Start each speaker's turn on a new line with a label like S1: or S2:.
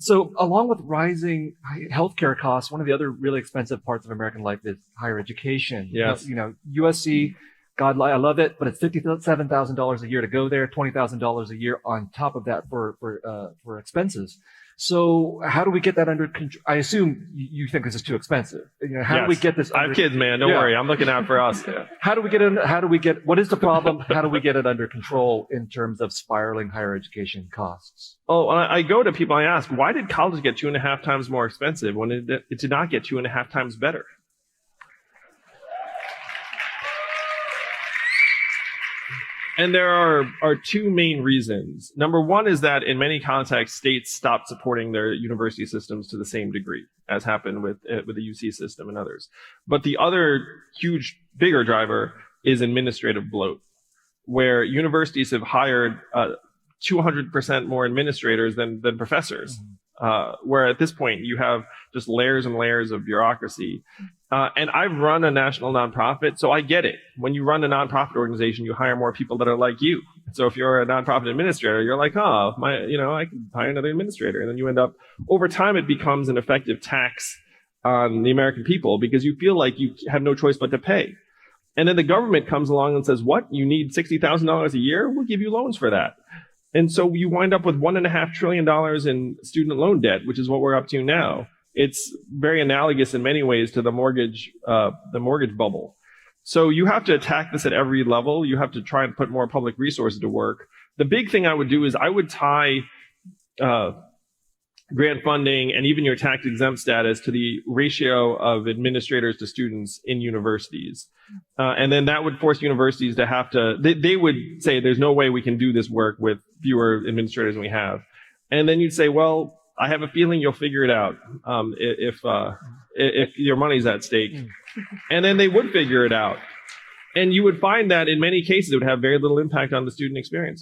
S1: So along with rising healthcare costs, one of the other really expensive parts of American life is higher education.
S2: Yes.
S1: USC, God, I love it, but it's $57,000 a year to go there, $20,000 a year on top of that for expenses. So how do we get that under control? I assume you think this is too expensive. How do we get this?
S2: I have kids, man. Don't worry. I'm looking out for us.
S1: How do we get, what is the problem? How do we get it under control in terms of spiraling higher education costs?
S2: Oh, I go to people, I ask, why did college get 2.5 times more expensive when it did not get 2.5 times better? And there are two main reasons. Number one is that in many contexts, states stopped supporting their university systems to the same degree, as happened with the UC system and others. But the other huge, bigger driver is administrative bloat, where universities have hired 200% more administrators than professors. Where at this point you have just layers and layers of bureaucracy. And I've run a national nonprofit, so I get it. When you run a nonprofit organization, you hire more people that are like you. So if you're a nonprofit administrator, you're like, oh, I can hire another administrator. And then you end up, over time, it becomes an effective tax on the American people because you feel like you have no choice but to pay. And then the government comes along and says, what? You need $60,000 a year? We'll give you loans for that. And so you wind up with $1.5 trillion in student loan debt, which is what we're up to now. It's very analogous in many ways to the mortgage bubble. So you have to attack this at every level. You have to try and put more public resources to work. The big thing I would do is I would tie grant funding and even your tax exempt status to the ratio of administrators to students in universities. And then that would force universities to have to, they would say there's no way we can do this work with fewer administrators than we have. And then you'd say, well, I have a feeling you'll figure it out if your money's at stake. And then they would figure it out. And you would find that in many cases it would have very little impact on the student experience.